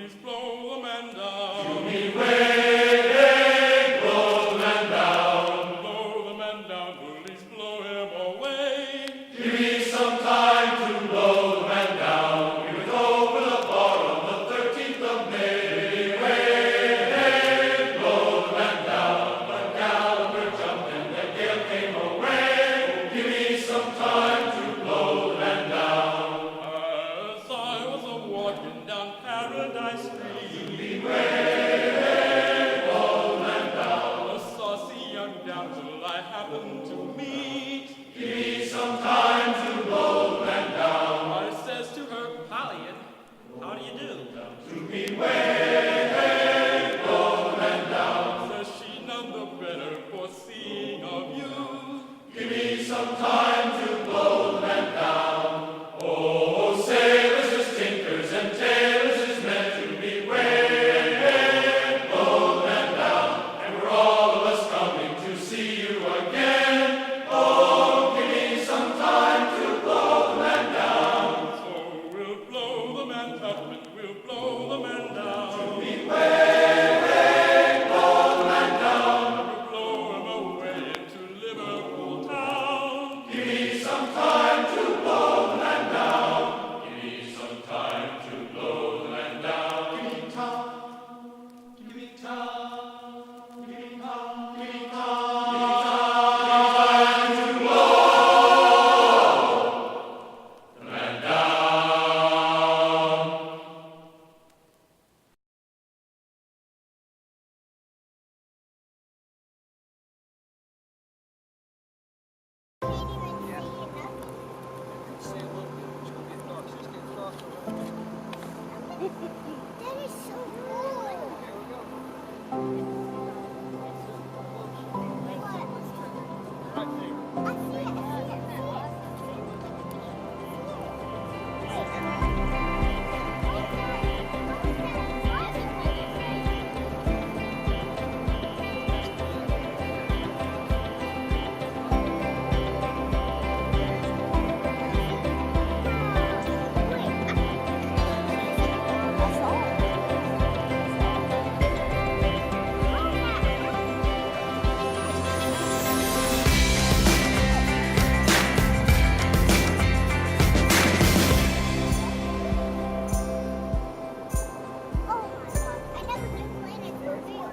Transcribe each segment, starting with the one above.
please blow the man down. To me way, blow the man down. Blow the man down, please blow him away. Give me some time to blow the man down. We went over the bar on the 13th of May. Way, blow the man down. The galloper jumped and the gale came away. Give me some time to blow the man down. As I was a-walking down Paradise Street, Blow the man down. a saucy young damsel I happened to meet. Give me some time to blow the man down. I says to her, Polly, how do you do? To me way, blow the man down. Says she, none the better for seeing of you. Give me some time to blow the man down. Oh, sailors as tinkers and tailors is meant to be way, blow the man down. And we're all of us coming to see you again. Oh, give me some time to blow the man down. So we'll blow the man up and we'll blow the man down. Be way, blow the man down. We'll blow him away into Liverpool town. Give me some time to blow the man down. Give me some time to blow the man down. Give me time. Give me time. Give me time. Give me time. Give me time to blow the man down. That is so cool. I see it, I see it, Oh my God, I never been playing it for real.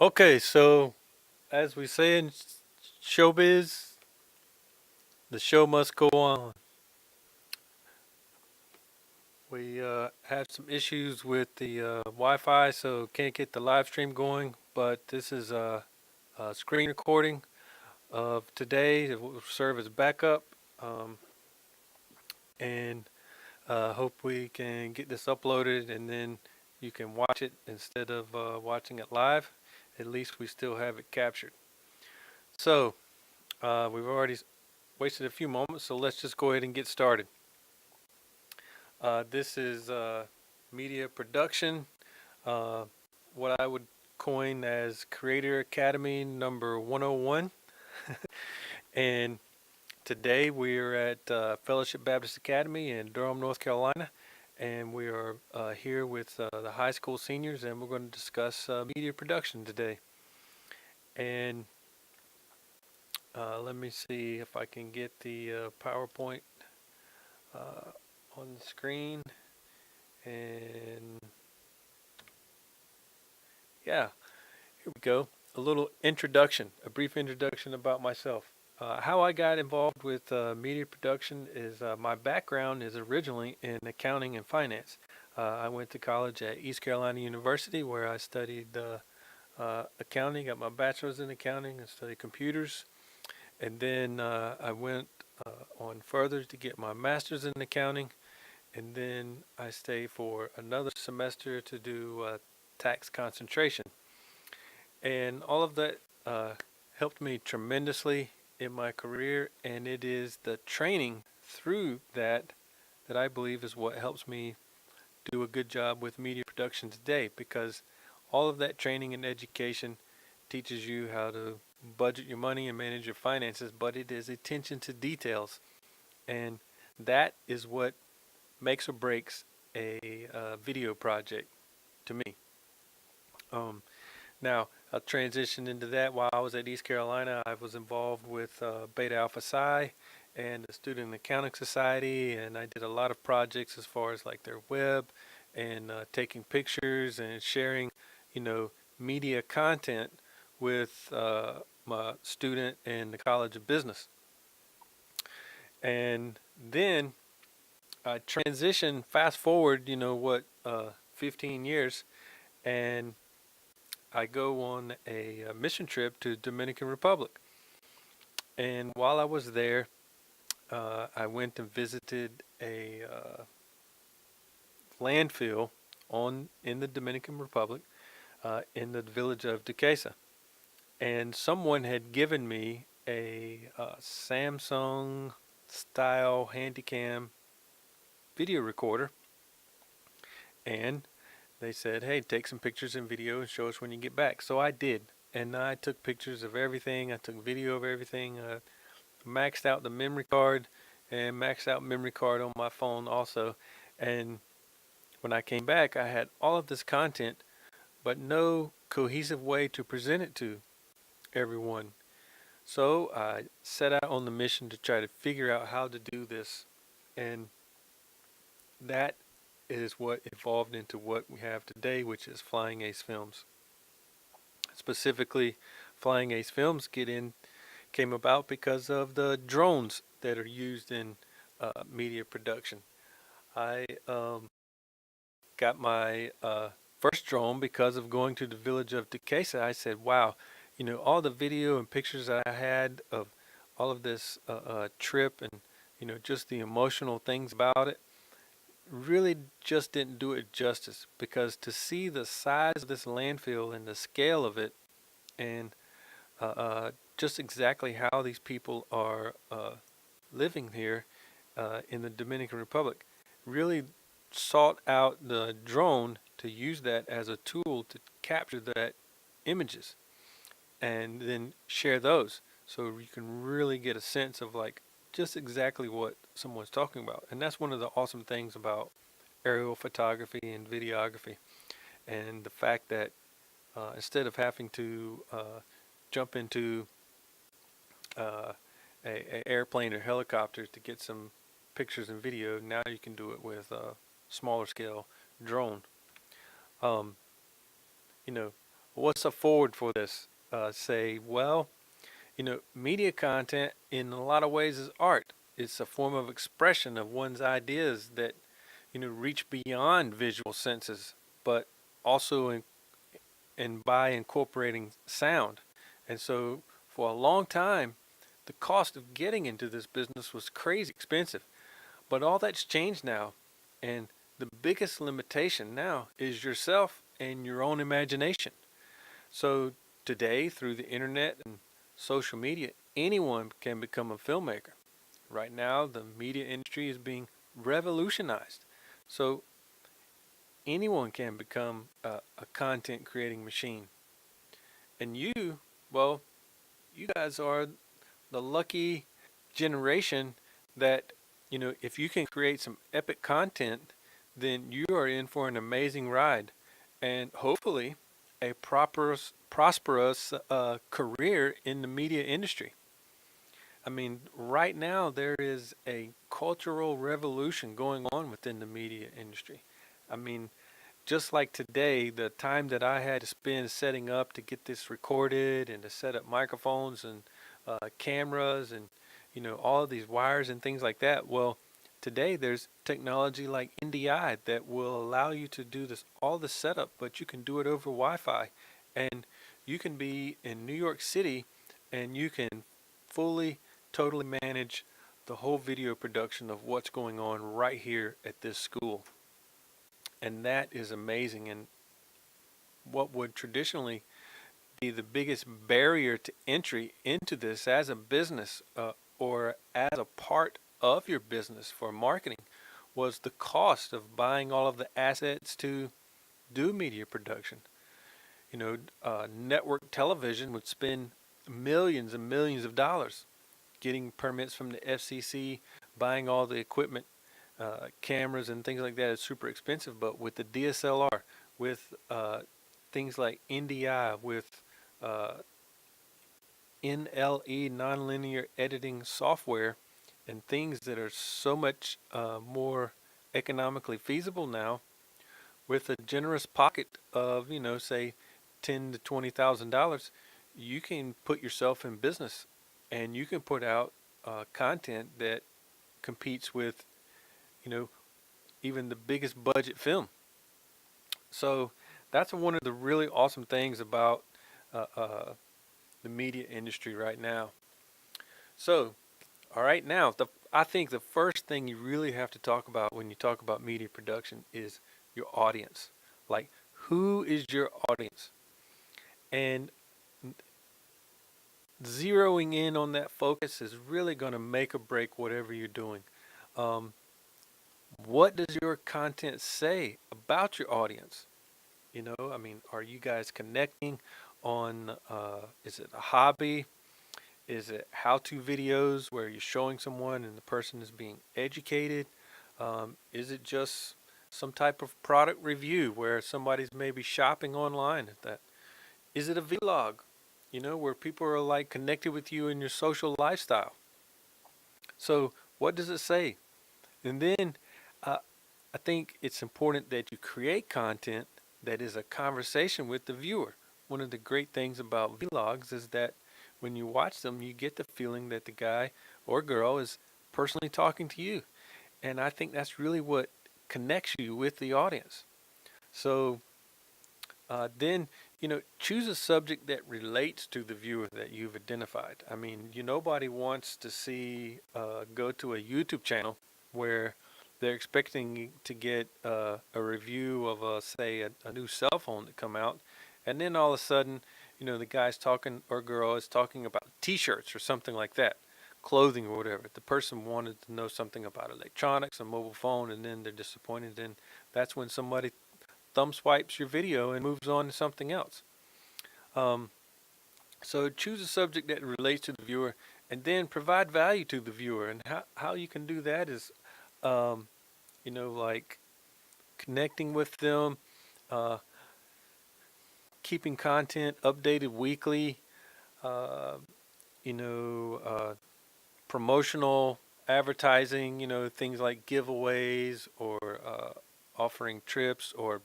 Okay, so as we say in showbiz, the show must go on. We had some issues with the Wi-Fi, so can't get the live stream going. But this is a screen recording of today. It will serve as backup, and hope we can get this uploaded, and then you can watch it instead of watching it live. At least we still have it captured. So, we've already wasted a few moments, so let's just go ahead and get started. This is media production, uh, what I would coin as Creator Academy number 101. And today we're at Fellowship Baptist Academy in Durham, North Carolina. And we are here with the high school seniors, and we're going to discuss media production today. And let me see if I can get the PowerPoint on the screen. And yeah, here we go. A little introduction, a brief introduction about myself. How I got involved with media production is my background is originally in accounting and finance. I went to college at East Carolina University where I studied accounting, got my bachelor's in accounting and studied computers. And then I went on further to get my master's in accounting. And then I stayed for another semester to do tax concentration. And all of that helped me tremendously in my career, and it is the training through that that I believe is what helps me do a good job with media production today, because all of that training and education teaches you how to budget your money and manage your finances, but it is attention to details, and that is what makes or breaks a video project to me. Um, Now, I'll transition into that. While I was at East Carolina, I was involved with Beta Alpha Psi and the Student Accounting Society, and I did a lot of projects as far as like their web and taking pictures and sharing, media content with my student in the College of Business. And then I transitioned, fast forward, 15 years, and I go on a mission trip to Dominican Republic. And while I was there, I went and visited a landfill in the Dominican Republic, in the village of Duquesa. And someone had given me a Samsung style Handycam video recorder, and they said, hey, take some pictures and video and show us when you get back. So I did. And I took pictures of everything. I took video of everything. Maxed out the memory card and maxed out memory card on my phone also. And when I came back, I had all of this content, but no cohesive way to present it to everyone. So I set out on the mission to try to figure out how to do this. And that is what evolved into what we have today, which is Flying Ace Films. Specifically, Flying Ace Films came about because of the drones that are used in media production. I got my first drone because of going to the village of Duquesa. I said, wow, all the video and pictures that I had of all of this trip and, just the emotional things about it, really just didn't do it justice, because to see the size of this landfill and the scale of it, and just exactly how these people are living here in the Dominican Republic, really sought out the drone to use that as a tool to capture that images and then share those, so you can really get a sense of like just exactly what someone's talking about. And that's one of the awesome things about aerial photography and videography, and the fact that instead of having to jump into a airplane or helicopter to get some pictures and video, now you can do it with a smaller scale drone. Um, what's a forward for this? Say, well, media content in a lot of ways is art. It's a form of expression of one's ideas that, reach beyond visual senses, but also by incorporating sound. And so for a long time, the cost of getting into this business was crazy expensive. But all that's changed now. And the biggest limitation now is yourself and your own imagination. So today, through the internet and social media, anyone can become a filmmaker. Right now, the media industry is being revolutionized. So anyone can become a content creating machine. And you, well, you guys are the lucky generation that, if you can create some epic content, then you are in for an amazing ride and hopefully a prosperous career in the media industry. I mean, right now there is a cultural revolution going on within the media industry. I mean, just like today, the time that I had to spend setting up to get this recorded and to set up microphones and cameras and all of these wires and things like that. Well, today there's technology like NDI that will allow you to do this all the setup, but you can do it over Wi-Fi, and you can be in New York City and you can fully, totally manage the whole video production of what's going on right here at this school. And that is amazing. And what would traditionally be the biggest barrier to entry into this as a business or as a part of your business for marketing was the cost of buying all of the assets to do media production. Network television would spend millions and millions of dollars getting permits from the FCC, buying all the equipment, cameras and things like that is super expensive. But with the DSLR, with things like NDI, with uh, NLE, nonlinear editing software, and things that are so much more economically feasible now, with a generous pocket of say $10,000 to $20,000, you can put yourself in business, and you can put out content that competes with even the biggest budget film. So that's one of the really awesome things about uh, uh, the media industry right now. So, all right, now I think the first thing you really have to talk about when you talk about media production is your audience. Like, who is your audience? And zeroing in on that focus is really going to make or break whatever you're doing. Um, what does your content say about your audience? I mean, are you guys connecting on, is it a hobby? Is it how-to videos where you're showing someone and the person is being educated? Is it just some type of product review where somebody's maybe shopping online at that? Is it a vlog, where people are like connected with you in your social lifestyle? So what does it say? And then uh, I think it's important that you create content that is a conversation with the viewer. One of the great things about vlogs is that when you watch them, you get the feeling that the guy or girl is personally talking to you. And I think that's really what connects you with the audience. So then, choose a subject that relates to the viewer that you've identified. I mean, nobody wants to go to a YouTube channel where they're expecting to get a review of, say, a new cell phone that come out, and then all of a sudden, the guy's talking or girl is talking about T-shirts or something like that, clothing or whatever. The person wanted to know something about electronics, a mobile phone, and then they're disappointed. And that's when somebody thumb swipes your video and moves on to something else. Um, so choose a subject that relates to the viewer, and then provide value to the viewer. And how you can do that is, um, like connecting with them, uh, keeping content updated weekly, uh, you know, uh, promotional advertising, things like giveaways or offering trips or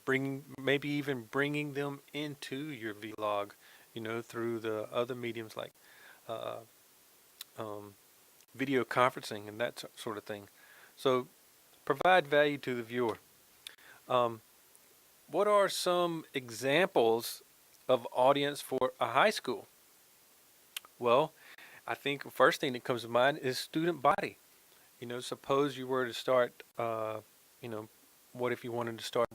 maybe even bringing them into your vlog, through the other mediums like uh, um, video conferencing and that sort of thing. So provide value to the viewer. Um, what are some examples of audience for a high school? Well, I think the first thing that comes to mind is student body. Suppose you were to start, what if you wanted to start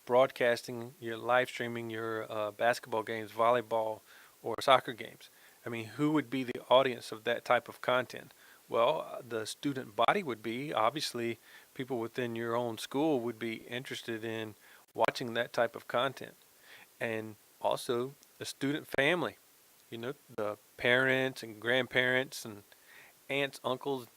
broadcasting your live streaming your basketball games, volleyball, or soccer games? I mean, who would be the audience of that type of content? Well, the student body would be, obviously, people within your own school would be interested in watching that type of content. And also the student family, the parents and grandparents and aunts, uncles,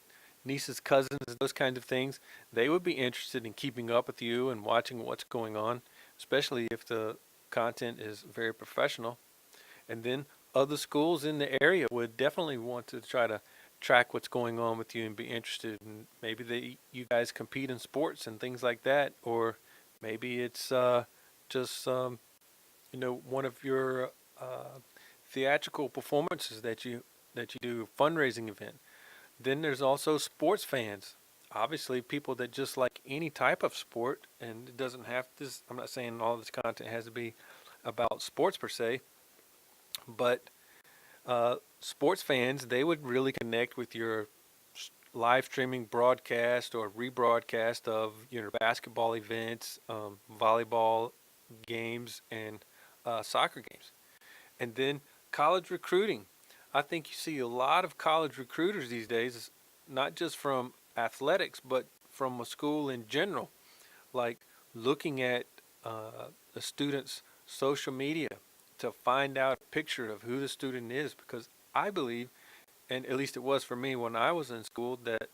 nieces, cousins, those kinds of things. They would be interested in keeping up with you and watching what's going on, especially if the content is very professional. And then other schools in the area would definitely want to try to track what's going on with you and be interested. And maybe you guys compete in sports and things like that, or maybe it's just one of your theatrical performances that you do, fundraising event. Then there's also sports fans. Obviously, people that just like any type of sport, and it doesn't have this. I'm not saying all this content has to be about sports per se, but sports fans, they would really connect with your live streaming broadcast or rebroadcast of basketball events, volleyball games, and soccer games. And then college recruiting. I think you see a lot of college recruiters these days, not just from athletics, but from a school in general, like looking at the student's social media to find out a picture of who the student is. Because I believe, and at least it was for me when I was in school, that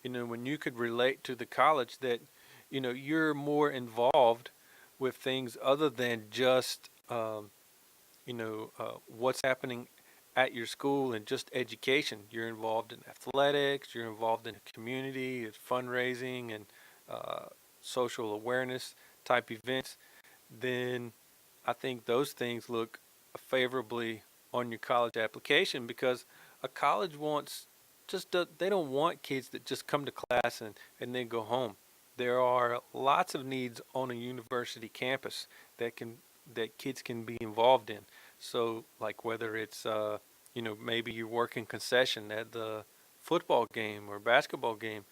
when you could relate to the college, that you're more involved with things other than just what's happening at your school and just education. You're involved in athletics, you're involved in the community, it's fundraising and uh, social awareness type events. Then I think those things look favorably on your college application, because a college wants they don't want kids that just come to class and then go home. There are lots of needs on a university campus that kids can be involved in. So like whether it's maybe you work in concession at the football game or basketball game,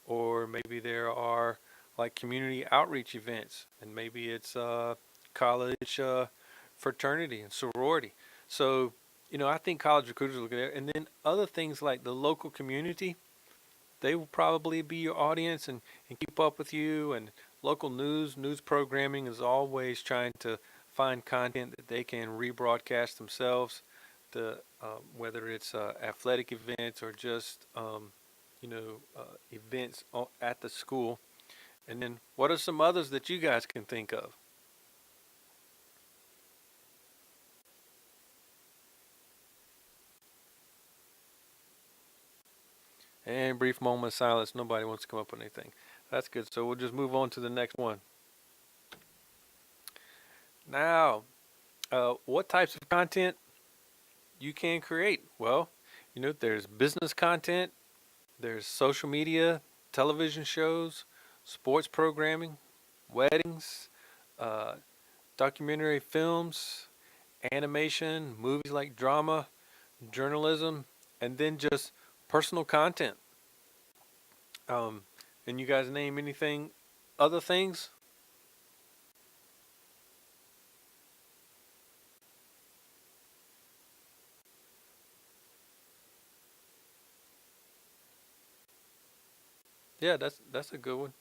or maybe there are like community outreach events, and maybe it's college fraternity and sorority. So I think college recruiters look at it, and then other things like the local community, they will probably be your audience and keep up with you. And local news programming is always trying to find content that they can rebroadcast themselves. Whether it's athletic events or just events at the school. And then what are some others that you guys can think of? And brief moment of silence. Nobody wants to come up with anything. That's good. So we'll just move on to the next one. Now, what types of content you can create? Well, there's business content, there's social media, television shows, sports programming, weddings, uh, documentary films, animation, movies like drama, journalism, and then just personal content. Um, and you guys name anything, other things? Yeah, that's a good one.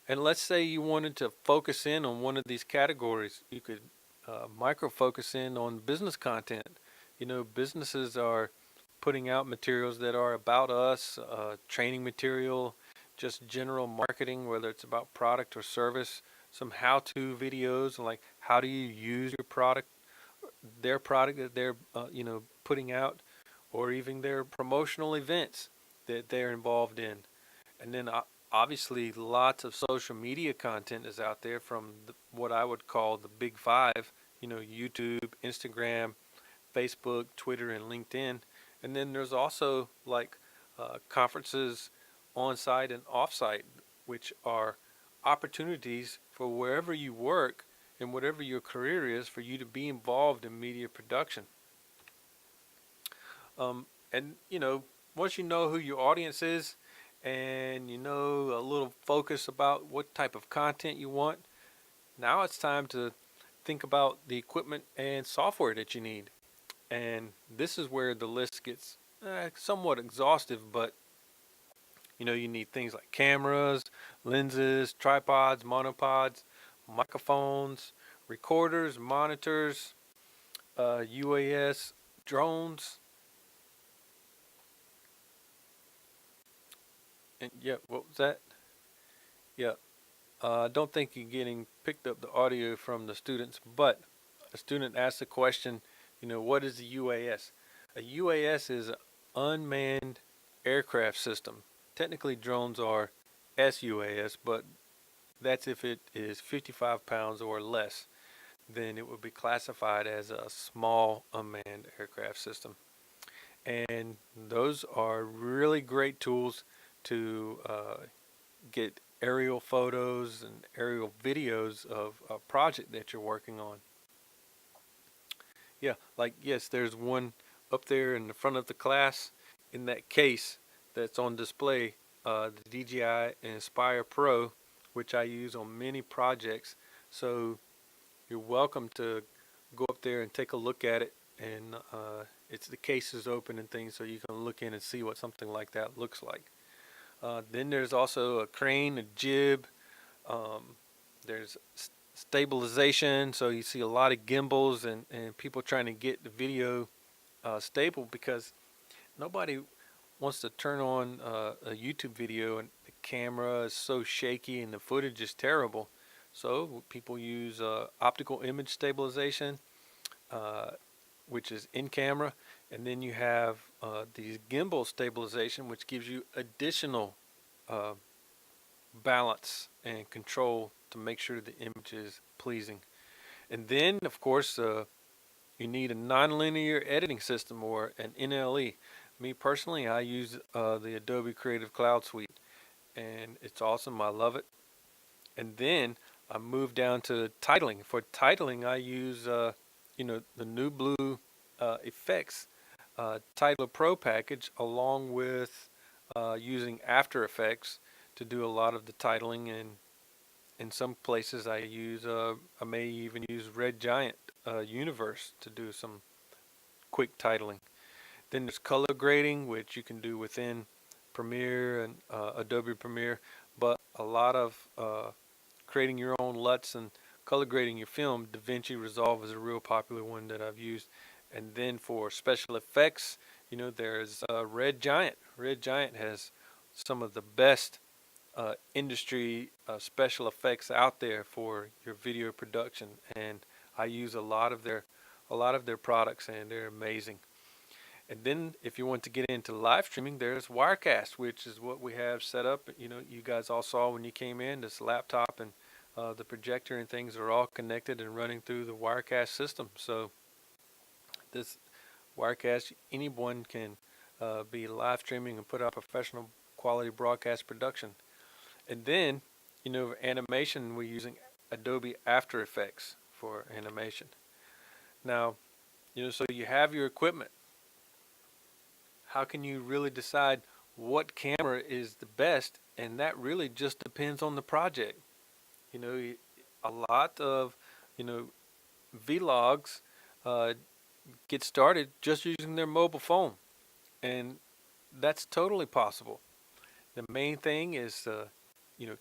And let's say you wanted to focus in on one of these categories, you could micro focus in on business content. Businesses are putting out materials that are about us, training material, just general marketing, whether it's about product or service, some how-to videos like how do you use your product, their product that they're putting out, or even their promotional events that they're involved in. And then obviously lots of social media content is out there from what I would call the big five, YouTube, Instagram, Facebook, Twitter, and LinkedIn. And then there's also like conferences on site and off site, which are opportunities for wherever you work and whatever your career is for you to be involved in media production. And once you know who your audience is, and a little focus about what type of content you want, now it's time to think about the equipment and software that you need. And this is where the list gets somewhat exhaustive, but you need things like cameras, lenses, tripods, monopods, microphones, recorders, monitors, UAS, drones, and yeah, what was that? Yeah, I don't think you're getting picked up the audio from the students, but a student asked the question, what is a UAS? A UAS is an unmanned aircraft system. Technically, drones are SUAS, but that's if it is 55 pounds or less. Then it would be classified as a small unmanned aircraft system. And those are really great tools to get aerial photos and aerial videos of a project that you're working on. Yeah, like yes, there's one up there in the front of the class in that case that's on display, the DJI Inspire Pro, which I use on many projects. So you're welcome to go up there and take a look at it. And it's the case is open and things, so you can look in and see what something like that looks like. Then there's also a crane, a jib. There's stabilization, so you see a lot of gimbals and people trying to get the video stable because nobody wants to turn on a YouTube video and the camera is so shaky and the footage is terrible. So people use optical image stabilization, which is in camera, and then you have the gimbal stabilization, which gives you additional uh, balance and control to make sure the image is pleasing. And then, of course, you need a nonlinear editing system or an NLE. Me personally, I use the Adobe Creative Cloud Suite, and it's awesome. I love it. And then I moved down to titling. For titling, I use the new blue effects Titler Pro package along with using After Effects to do a lot of the titling, and in some places I may even use Red Giant Universe to do some quick titling. Then there's color grading, which you can do within Premiere and Adobe Premiere, but a lot of creating your own LUTs and color grading your film, DaVinci Resolve is a real popular one that I've used. And then for special effects, there's Red Giant. Red Giant has some of the best industry special effects out there for your video production, and I use a lot of their products, and they're amazing. And then if you want to get into live streaming, there's Wirecast, which is what we have set up. You guys all saw when you came in, this laptop and the projector and things are all connected and running through the Wirecast system. So this Wirecast, anyone can be live streaming and put out professional quality broadcast production. And then, animation, we're using Adobe After Effects for animation. Now, so you have your equipment. How can you really decide what camera is the best? And that really just depends on the project. A lot of, vlogs get started just using their mobile phone. And that's totally possible. The main thing is,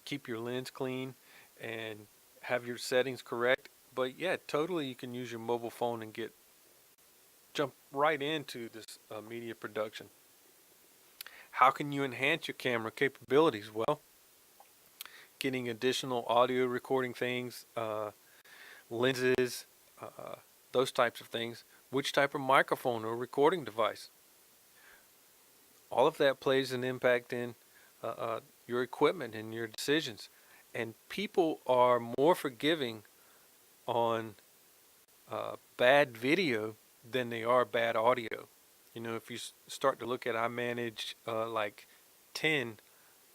keep your lens clean and have your settings correct. But yeah, totally you can use your mobile phone and jump right into this media production. How can you enhance your camera capabilities? Well, getting additional audio recording things, lenses, those types of things. Which type of microphone or recording device? All of that plays an impact in your equipment and your decisions. And people are more forgiving on bad video than they are bad audio. If you start to look at, I manage like 10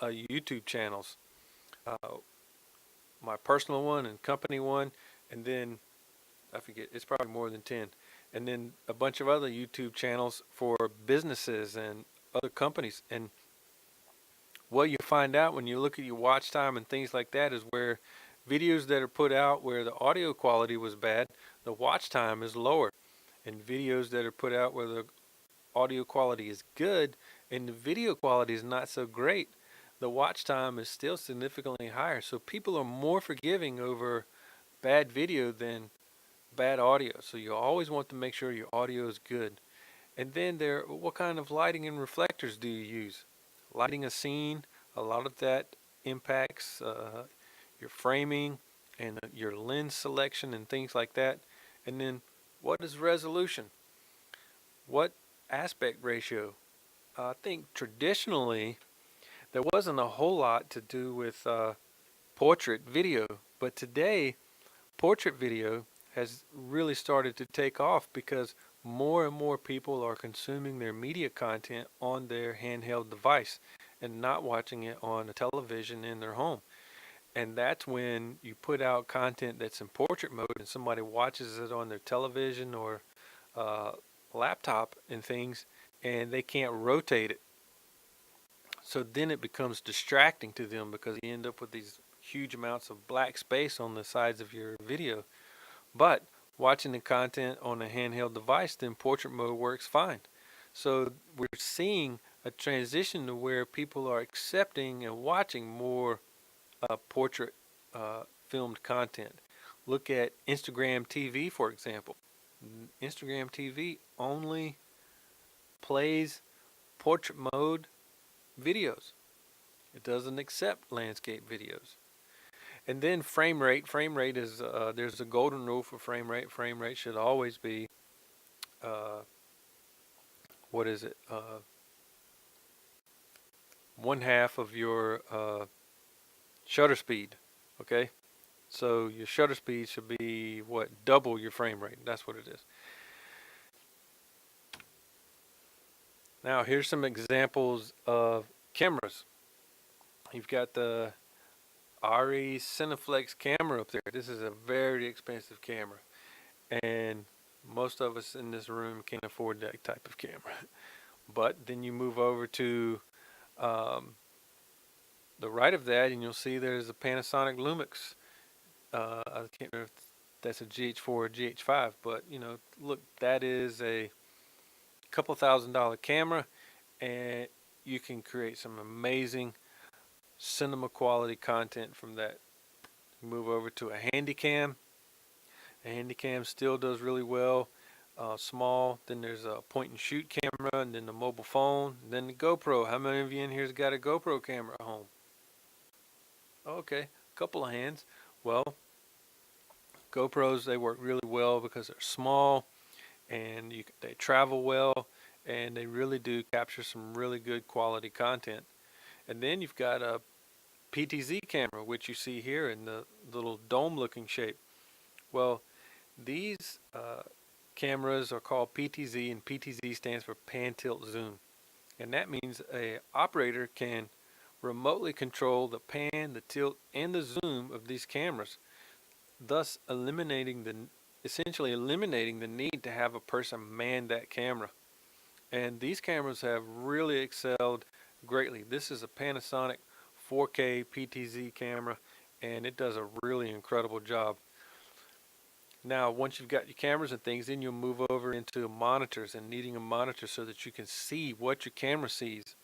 YouTube channels, my personal one and company one, and then I forget, it's probably more than 10, and then a bunch of other YouTube channels for businesses and other companies. And what you find out when you look at your watch time and things like that is where Videos that are put out where the audio quality was bad, the watch time is lower. And videos that are put out where the audio quality is good and the video quality is not so great, the watch time is still significantly higher. So people are more forgiving over bad video than bad audio. So you always want to make sure your audio is good. And then what kind of lighting and reflectors do you use? Lighting a scene, a lot of that impacts your framing and your lens selection and things like that. And then what is resolution? What aspect ratio? I think traditionally there wasn't a whole lot to do with portrait video, but today portrait video has really started to take off because more and more people are consuming their media content on their handheld device and not watching it on a television in their home. And that's when you put out content that's in portrait mode and somebody watches it on their television or uh, laptop and things, and they can't rotate it. So then it becomes distracting to them because you end up with these huge amounts of black space on the sides of your video. But watching the content on a handheld device, then portrait mode works fine. So we're seeing a transition to where people are accepting and watching more portrait filmed content. Look at Instagram TV, for example. Instagram TV only plays portrait mode videos. It doesn't accept landscape videos. And then frame rate. Frame rate is there's a golden rule for frame rate. Frame rate should always be what is it? 1/2 of your shutter speed. Okay, so your shutter speed should be what, double your frame rate. That's what it is. Now here's some examples of cameras. You've got the RE Cineflex camera up there. This is a very expensive camera, and most of us in this room can't afford that type of camera. But then you move over to the right of that, and you'll see there's a Panasonic Lumix. I can't remember if that's a GH4 or GH5, but look, that is a couple $1,000 camera, and you can create some amazing cinema quality content from that. Move over to a Handycam. A Handycam still does really well. Small. Then there's a point and shoot camera, and then the mobile phone, and then the GoPro. How many of you in here's got a GoPro camera at home? Okay, a couple of hands. Well, GoPros, they work really well because they're small and they travel well, and they really do capture some really good quality content. And then you've got a PTZ camera, which you see here in the little dome looking shape. Well, these cameras are called PTZ, and PTZ stands for pan tilt zoom. And that means a operator can remotely control the pan, the tilt, and the zoom of these cameras, thus essentially eliminating the need to have a person man that camera. And these cameras have really excelled greatly. This is a Panasonic 4K PTZ camera, and it does a really incredible job. Now, once you've got your cameras and things, then you'll move over into monitors, and needing a monitor so that you can see what your camera sees.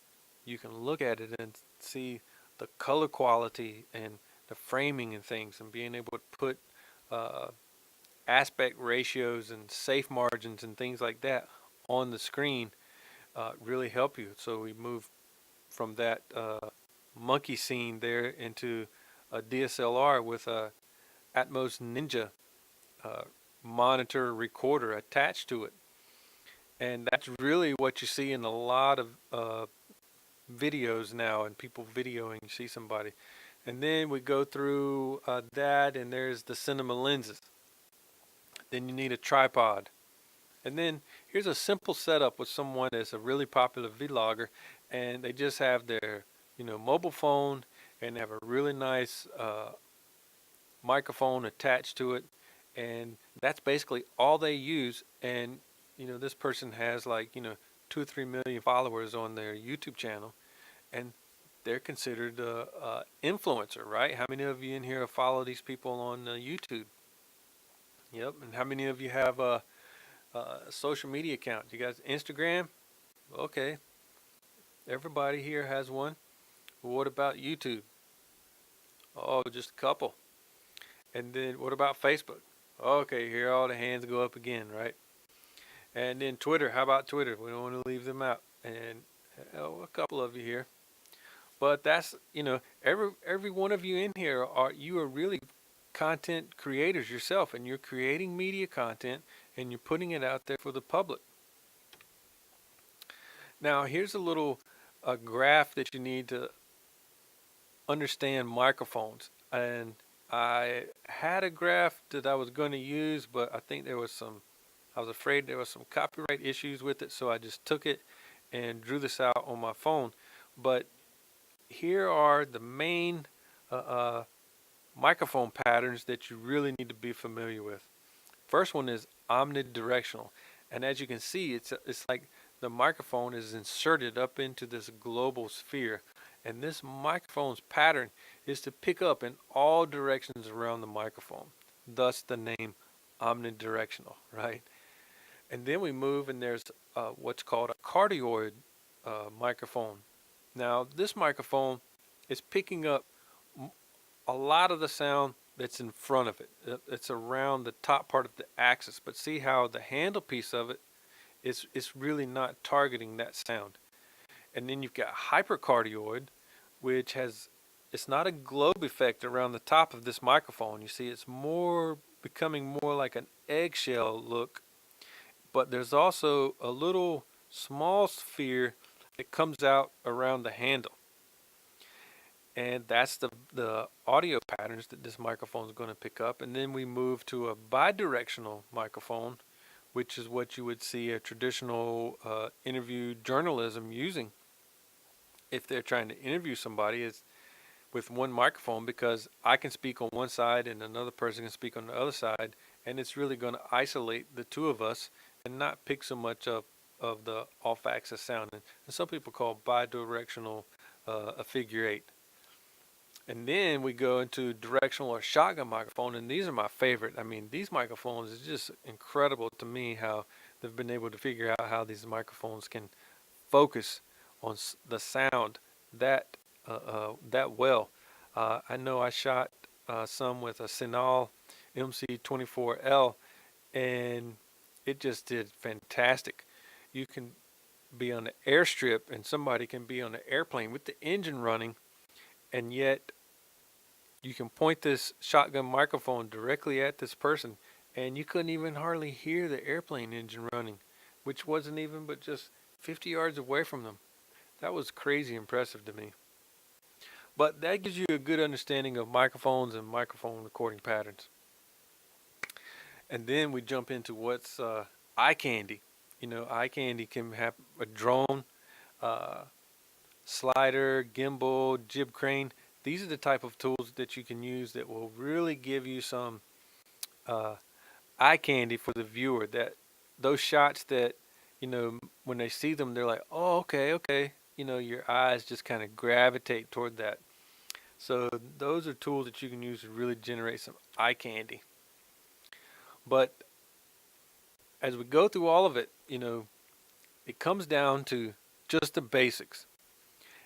You can look at it and see the color quality and the framing and things, and being able to put aspect ratios and safe margins and things like that on the screen really help you. So we move from that monkey scene there into a DSLR with a Atmos Ninja monitor recorder attached to it. And that's really what you see in a lot of videos now, and people videoing, you see somebody. And then we go through that, and there's the cinema lenses. Then you need a tripod. And then here's a simple setup with someone that's a really popular vlogger, and they just have their mobile phone, and they have a really nice microphone attached to it, and that's basically all they use. And this person has like 2 or 3 million followers on their YouTube channel, and they're considered a influencer, right? How many of you in here follow these people on YouTube? Yep. And how many of you have a social media account? You guys Instagram? Okay, everybody here has one. Well, what about YouTube? Oh, just a couple. And then what about Facebook? Okay, here all the hands go up again, right? And then Twitter. How about Twitter? We don't want to leave them out. And a couple of you here. But that's, every one of you in here you are really content creators yourself, and you're creating media content and you're putting it out there for the public. Now, here's a little graph that you need to understand microphones. And I had a graph that I was going to use, but I was afraid there was some copyright issues with it, so I just took it and drew this out on my phone. But here are the main microphone patterns that you really need to be familiar with. First one is omnidirectional, and as you can see, it's like the microphone is inserted up into this global sphere, and this microphone's pattern is to pick up in all directions around the microphone, thus the name omnidirectional, right? And then we move, and there's what's called a cardioid microphone. Now, this microphone is picking up a lot of the sound that's in front of it. It's around the top part of the axis, but see how the handle piece of it it's really not targeting that sound. And then you've got hypercardioid, which it's not a globe effect around the top of this microphone. You see, it's becoming more like an eggshell look, but there's also a little small sphere that comes out around the handle. And that's the audio patterns that this microphone is going to pick up. And then we move to a bidirectional microphone, which is what you would see a traditional interview journalism using if they're trying to interview somebody. Is with one microphone, because I can speak on one side and another person can speak on the other side, and it's really going to isolate the two of us and not pick so much of the off-axis sound. And some people call bidirectional a figure eight. And then we go into directional or shotgun microphone, and these are my favorite. I mean, these microphones is just incredible to me how they've been able to figure out how these microphones can focus on the sound that well. I know I shot some with a Sinal MC24L, and it just did fantastic. You can be on the airstrip, and somebody can be on the airplane with the engine running, and yet you can point this shotgun microphone directly at this person, and you couldn't even hardly hear the airplane engine running, which wasn't even but just 50 yards away from them. That was crazy impressive to me. But that gives you a good understanding of microphones and microphone recording patterns. And then we jump into what's eye candy. Eye candy can have a drone, slider, gimbal, jib crane. These are the type of tools that you can use that will really give you some eye candy for the viewer. That those shots that, when they see them, they're like, oh, okay. Your eyes just kind of gravitate toward that. So those are tools that you can use to really generate some eye candy. But as we go through all of it, it comes down to just the basics.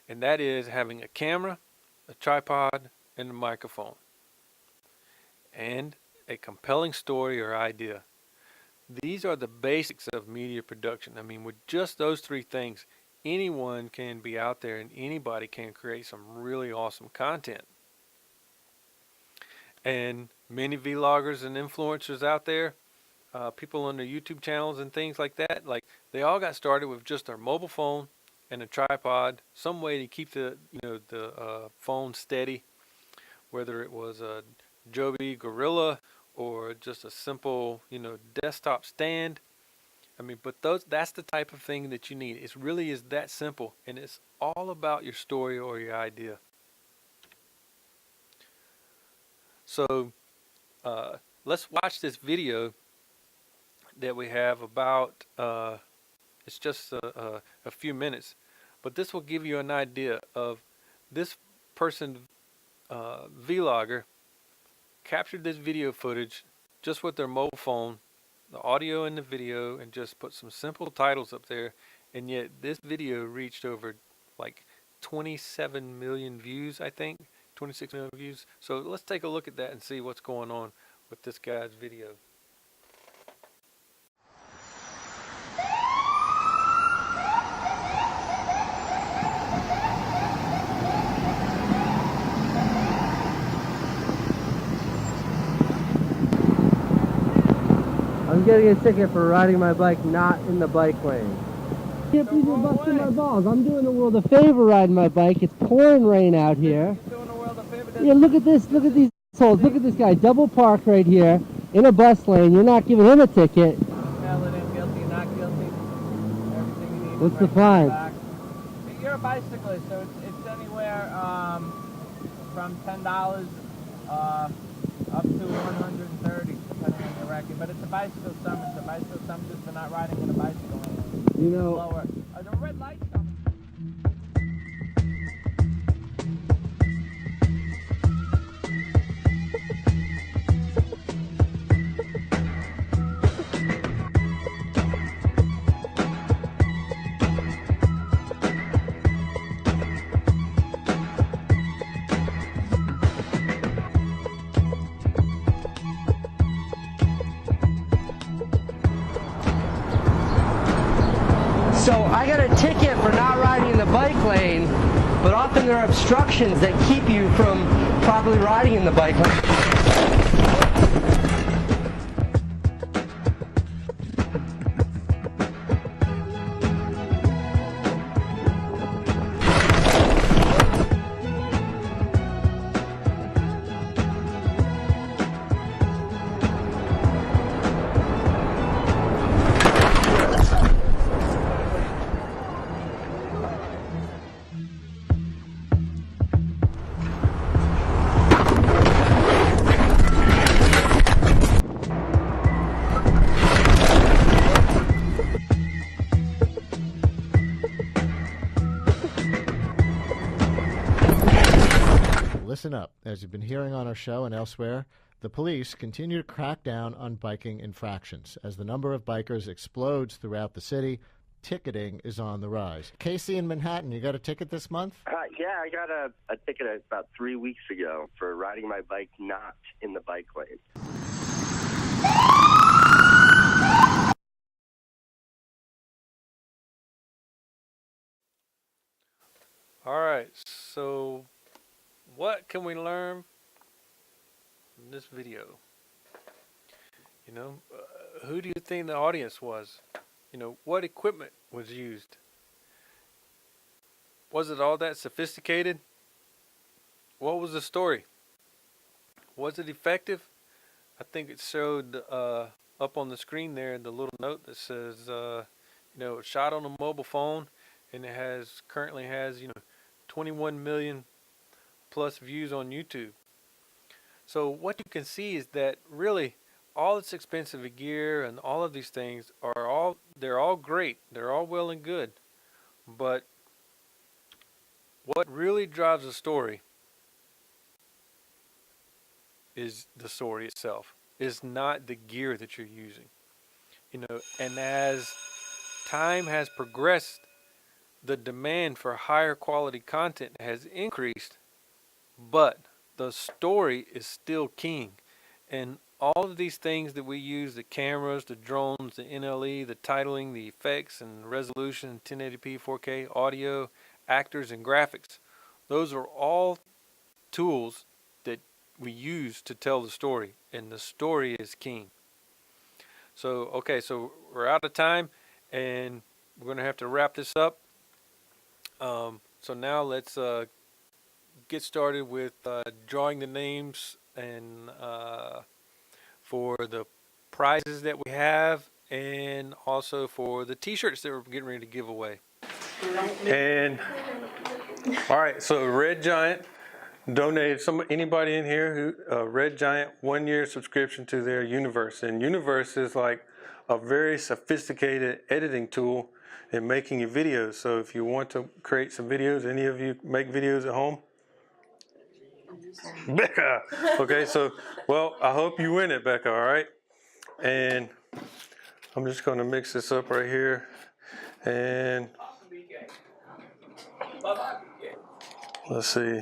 And that is having a camera, a tripod, and a microphone. And a compelling story or idea. These are the basics of media production. I mean, with just those three things, anyone can be out there and anybody can create some really awesome content. And many vloggers and influencers out there, people on their YouTube channels and things like that, like they all got started with just their mobile phone and a tripod, some way to keep the phone steady, whether it was a Joby Gorilla or just a simple desktop stand. I mean, but that's the type of thing that you need. It really is that simple, and it's all about your story or your idea. So let's watch this video that we have about, it's just a few minutes, but this will give you an idea of this person, vlogger, captured this video footage just with their mobile phone, the audio and the video, and just put some simple titles up there. And yet this video reached over like 27 million views, I think, 26 million views. So let's take a look at that and see what's going on with this guy's video. I'm getting a ticket for riding my bike not in the bike lane. Can't believe you're busting my balls. I'm doing the world a favor riding my bike. It's pouring rain out here. You're doing the world a favor. Yeah, look at this. Look at these assholes. Look at this guy. Double parked right here in a bus lane. You're not giving him a ticket. Valid and guilty, not guilty. Everything you need. What's the fine? You're a bicyclist, so it's anywhere from $10 up to $130, depending on your record. But it's a bicycle summons. A bicycle summons is for not riding in a bicycle lane. You know, Lower. The red light's coming. so I got a ticket for not riding in the bike lane, but often there are obstructions that keep you from properly riding in the bike lane. Listen up. As you've been hearing on our show and elsewhere, the police continue to crack down on biking infractions. As the number of bikers explodes throughout the city, ticketing is on the rise. Casey in Manhattan, you got a ticket this month? Yeah, I got a ticket about 3 weeks ago for riding my bike not in the bike lane. All right, so what can we learn from this video? You know, who do you think the audience was? You know, what equipment was used? Was it all that sophisticated? What was the story? Was it effective? I think it showed up on the screen there the little note that says, shot on a mobile phone, and it currently has 21 million plus views on YouTube. So what you can see is that really all this expensive gear and all of these things they're all great. They're all well and good. But what really drives a story is the story itself. It's not the gear that you're using. And as time has progressed, the demand for higher quality content has increased, but the story is still king. And all of these things that we use, the cameras, the drones, the NLE, the titling, the effects and resolution, 1080p, 4K, audio, actors and graphics, those are all tools that we use to tell the story, and the story is king. So, okay, so we're out of time, and we're going to have to wrap this up. So now let's get started with drawing the names and for the prizes that we have, and also for the t-shirts that we're getting ready to give away. And all right, so Red Giant donated, anybody in here who Red Giant 1-year subscription to their Universe, and Universe is like a very sophisticated editing tool. in making your videos. So if you want to create some videos, any of you make videos at home? Becca! Okay, so, well, I hope you win it, Becca, all right? And I'm just going to mix this up right here. And let's see.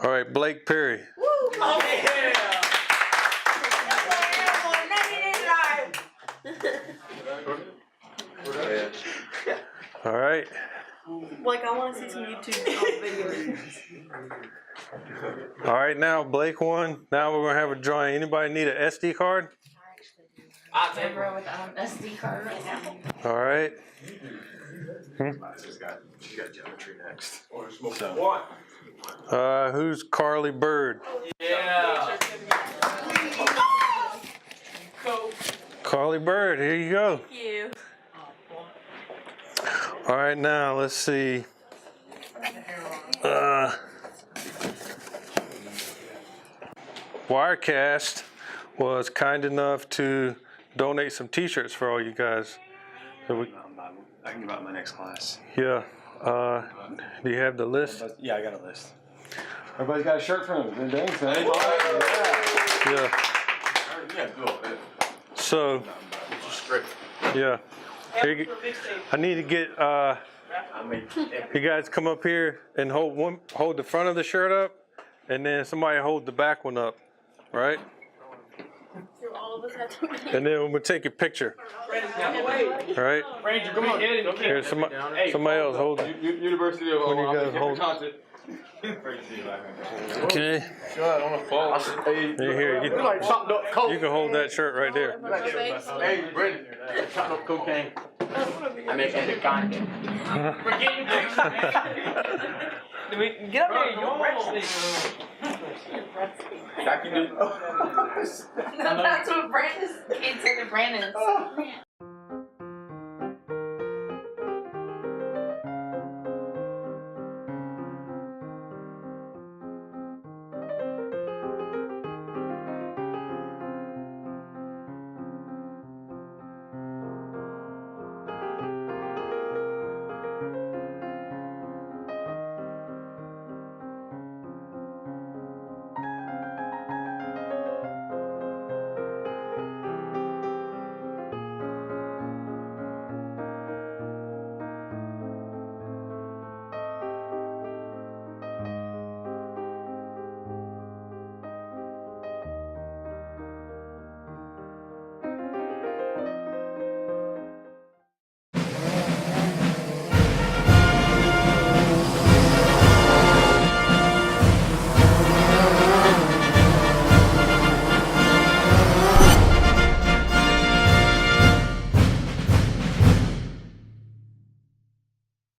All right, Blake Perry. All right. Like, I want to see some YouTube videos. All right, now Blake won. Now we're gonna have a drawing. Anybody need an SD card? I'm without an SD card right now. All right. She's got geometry next. Who's Carly Bird? Yeah. Carly Bird, here you go. Thank you. All right, now let's see. Wirecast was kind enough to donate some T-shirts for all you guys. So I can give out my next class. yeah. Do you have the list? Yeah, I got a list. Everybody's got a shirt from him. Thanks, man. Yeah. Yeah, cool. So, yeah. Here, I need to get you guys come up here and hold the front of the shirt up, and then somebody hold the back one up, right? So all of us have to. And then we'll take a picture. All right. Ranger, come on. Here, somebody else hold it. University of When you guys hold. Okay. Here, you can hold that shirt right there. Hey, Brandon, chopped up cocaine. I make epic content. We're getting get up here, you're breadsticks. I can do. That's what Brandon's kids said to Brandon's.